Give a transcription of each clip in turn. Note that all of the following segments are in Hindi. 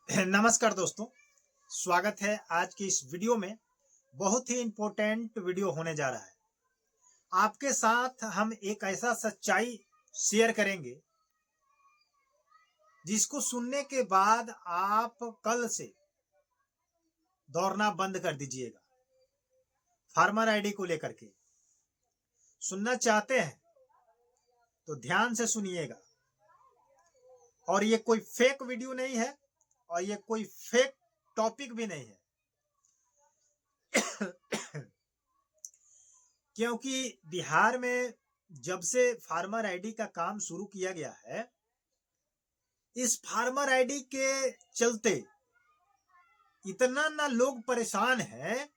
नमस्कार दोस्तों, स्वागत है आज की इस वीडियो में। बहुत ही इम्पोर्टेंट वीडियो होने जा रहा है। आपके साथ हम एक ऐसा सच्चाई शेयर करेंगे जिसको सुनने के बाद आप कल से दौड़ना बंद कर दीजिएगा। फार्मर आईडी को लेकर के सुनना चाहते हैं तो ध्यान से सुनिएगा। और ये कोई फेक वीडियो नहीं है और ये कोई फेक टॉपिक भी नहीं है। क्योंकि बिहार में जब से फार्मर आईडी का काम शुरू किया गया है, इस फार्मर आईडी के चलते इतना ना लोग परेशान हैं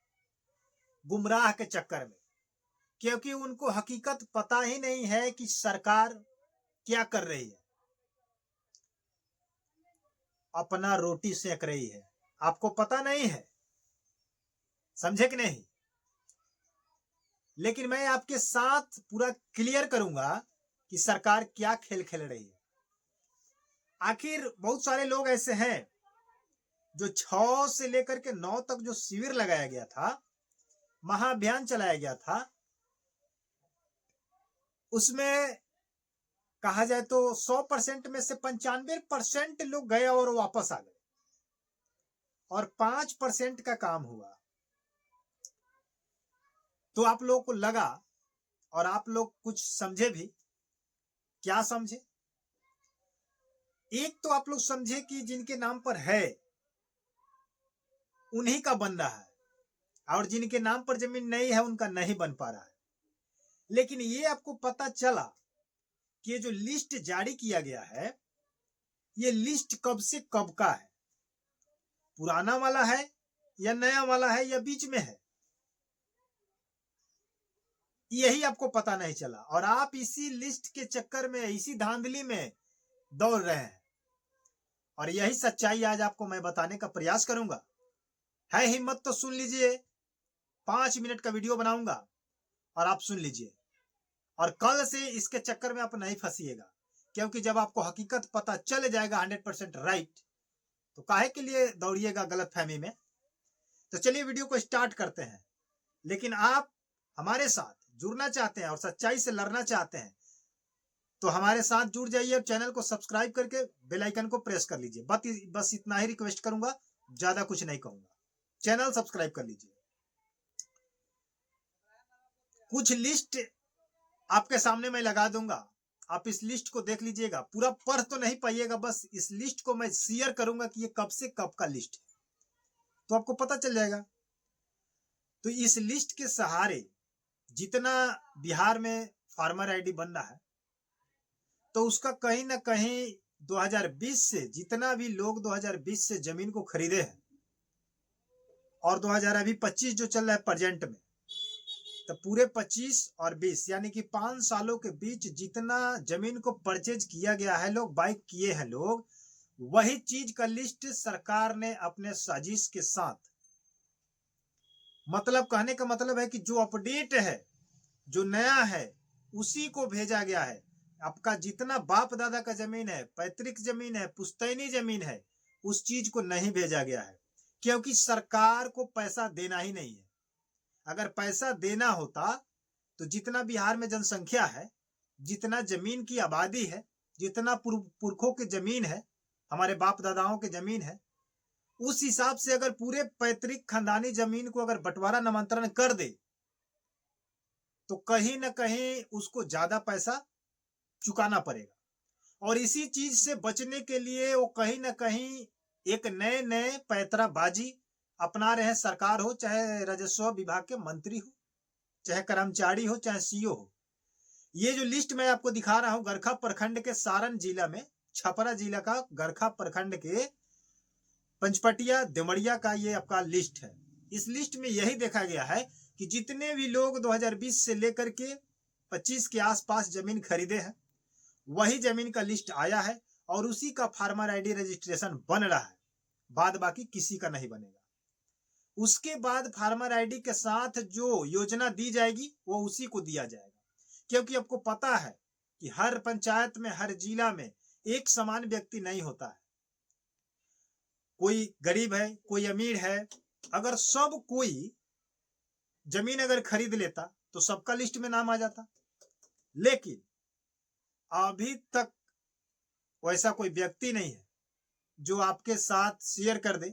गुमराह के चक्कर में, क्योंकि उनको हकीकत पता ही नहीं है कि सरकार क्या कर रही है। अपना रोटी सेक रही है, आपको पता नहीं है, समझे कि नहीं? लेकिन मैं आपके साथ पूरा क्लियर करूंगा कि सरकार क्या खेल खेल रही है। आखिर बहुत सारे लोग ऐसे हैं जो 6 से लेकर के 9 तक जो शिविर लगाया गया था, महाअभियान चलाया गया था, उसमें कहा जाए तो 100% में से 95% लोग गए और वापस आ गए और 5% का काम हुआ। तो आप लोगों को लगा और आप लोग कुछ समझे भी। क्या समझे? एक तो आप लोग समझे कि जिनके नाम पर है उन्हीं का बन रहा है और जिनके नाम पर जमीन नहीं है उनका नहीं बन पा रहा है। लेकिन ये आपको पता चला कि ये जो लिस्ट जारी किया गया है, ये लिस्ट कब से कब का है, पुराना वाला है या नया वाला है या बीच में है, यही आपको पता नहीं चला। और आप इसी लिस्ट के चक्कर में, इसी धांधली में दौड़ रहे हैं। और यही सच्चाई आज आपको मैं बताने का प्रयास करूंगा। है हिम्मत तो सुन लीजिए। 5 मिनट का वीडियो बनाऊंगा और आप सुन लीजिए। और कल से इसके चक्कर में आप नहीं फंसिएगा, क्योंकि जब आपको हकीकत पता चल जाएगा 100% राइट, तो काहे के लिए दौड़िएगा गलत फहमी में। तो चलिए वीडियो को स्टार्ट करते हैं। लेकिन आप हमारे साथ जुड़ना चाहते हैं और सच्चाई से लड़ना चाहते हैं तो हमारे साथ जुड़ जाइए और चैनल को सब्सक्राइब करके बेल आइकन को प्रेस कर लीजिए। बस इतना ही रिक्वेस्ट करूंगा, ज्यादा कुछ नहीं कहूंगा। चैनल सब्सक्राइब कर लीजिए। कुछ लिस्ट आपके सामने मैं लगा दूंगा, आप इस लिस्ट को देख लीजिएगा। पूरा पढ़ तो नहीं पाइएगा, बस इस लिस्ट को मैं शेयर करूंगा कि ये कब से कब का लिस्ट है, तो आपको पता चल जाएगा। तो इस लिस्ट के सहारे जितना बिहार में फार्मर आईडी बन रहा है, तो उसका कहीं ना कहीं 2020 से जितना भी लोग 2020 से जमीन को खरीदे हैं और 2025 जो चल रहा है प्रेजेंट में, तो पूरे 25 और 20 यानी कि 5 सालों के बीच जितना जमीन को परचेज किया गया है, लोग बाइक किए हैं लोग, वही चीज का लिस्ट सरकार ने अपने साजिश के साथ, मतलब कहने का मतलब है कि जो अपडेट है, जो नया है, उसी को भेजा गया है। आपका जितना बाप दादा का जमीन है, पैतृक जमीन है, पुश्तैनी जमीन है, उस चीज को नहीं भेजा गया है, क्योंकि सरकार को पैसा देना ही नहीं है। अगर पैसा देना होता तो जितना बिहार में जनसंख्या है, जितना जमीन की आबादी है, जितना पुरखों की जमीन है, हमारे बाप दादाओं की जमीन है, उस हिसाब से अगर पूरे पैतृक खानदानी जमीन को अगर बंटवारा नामांतरण कर दे तो कहीं ना कहीं उसको ज्यादा पैसा चुकाना पड़ेगा। और इसी चीज से बचने के लिए वो कहीं ना कहीं एक नए नए पैतराबाजी अपना रहे हैं। सरकार हो, चाहे राजस्व विभाग के मंत्री हो, चाहे कर्मचारी हो, चाहे सीओ हो। ये जो लिस्ट मैं आपको दिखा रहा हूं, गरखा प्रखंड के सारण जिला में, छपरा जिला का गरखा प्रखंड के पंचपटिया देमड़िया का ये आपका लिस्ट है। इस लिस्ट में यही देखा गया है कि जितने भी लोग 2020 से लेकर के 25 के आसपास जमीन खरीदे हैं, वही जमीन का लिस्ट आया है और उसी का फार्मर आईडी रजिस्ट्रेशन बन रहा है। बाद बाकी किसी का नहीं बनेगा। उसके बाद फार्मर आईडी के साथ जो योजना दी जाएगी वो उसी को दिया जाएगा, क्योंकि आपको पता है कि हर पंचायत में, हर जिला में एक समान व्यक्ति नहीं होता है। कोई गरीब है, कोई अमीर है, अगर सब कोई जमीन अगर खरीद लेता तो सबका लिस्ट में नाम आ जाता। लेकिन अभी तक वैसा कोई व्यक्ति नहीं है जो आपके साथ शेयर कर दे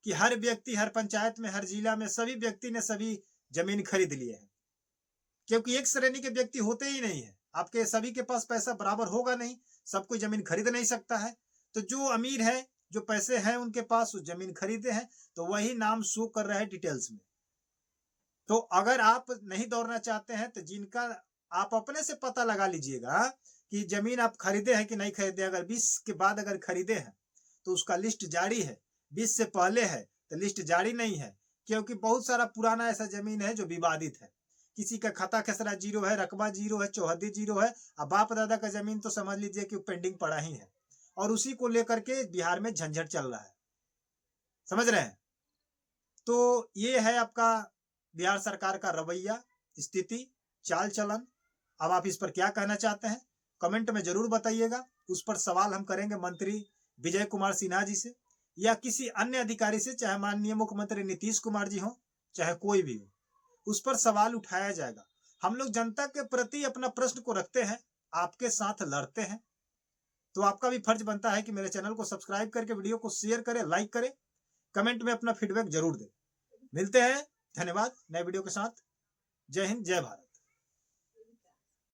कि हर व्यक्ति, हर पंचायत में, हर जिला में सभी व्यक्ति ने सभी जमीन खरीद लिए है, क्योंकि एक श्रेणी के व्यक्ति होते ही नहीं है। आपके सभी के पास पैसा बराबर होगा नहीं, सब कोई जमीन खरीद नहीं सकता है। तो जो अमीर है, जो पैसे हैं उनके पास, वो जमीन खरीदे हैं, तो वही नाम शो कर रहा है डिटेल्स में। तो अगर आप नहीं दौड़ना चाहते हैं तो जिनका आप अपने से पता लगा लीजिएगा कि जमीन आप खरीदे हैं कि नहीं खरीदे। अगर 20 के बाद अगर खरीदे हैं तो उसका लिस्ट जारी है, 20 से पहले है तो लिस्ट जारी नहीं है, क्योंकि बहुत सारा पुराना ऐसा जमीन है जो विवादित है। किसी का खाता खसरा जीरो है, रकबा जीरो है, चौहद्दी जीरो है। अब बाप दादा का जमीन तो समझ लीजिए कि पेंडिंग पड़ा ही है, और उसी को लेकर के बिहार में झंझट चल रहा है। समझ रहे हैं? तो ये है आपका बिहार सरकार का रवैया, स्थिति, चाल चलन। अब आप इस पर क्या कहना चाहते हैं कमेंट में जरूर बताइएगा। उस पर सवाल हम करेंगे मंत्री विजय कुमार सिन्हा जी से या किसी अन्य अधिकारी से, चाहे माननीय मुख्यमंत्री नीतीश कुमार जी हो, चाहे कोई भी हो, उस पर सवाल उठाया जाएगा। हम लोग जनता के प्रति अपना प्रश्न को रखते हैं, आपके साथ लड़ते हैं। तो आपका भी फर्ज बनता है कि मेरे चैनल को सब्सक्राइब करके वीडियो को शेयर करें, लाइक करें, कमेंट में अपना फीडबैक जरूर दें। मिलते हैं, धन्यवाद, नए वीडियो के साथ। जय हिंद, जय भारत।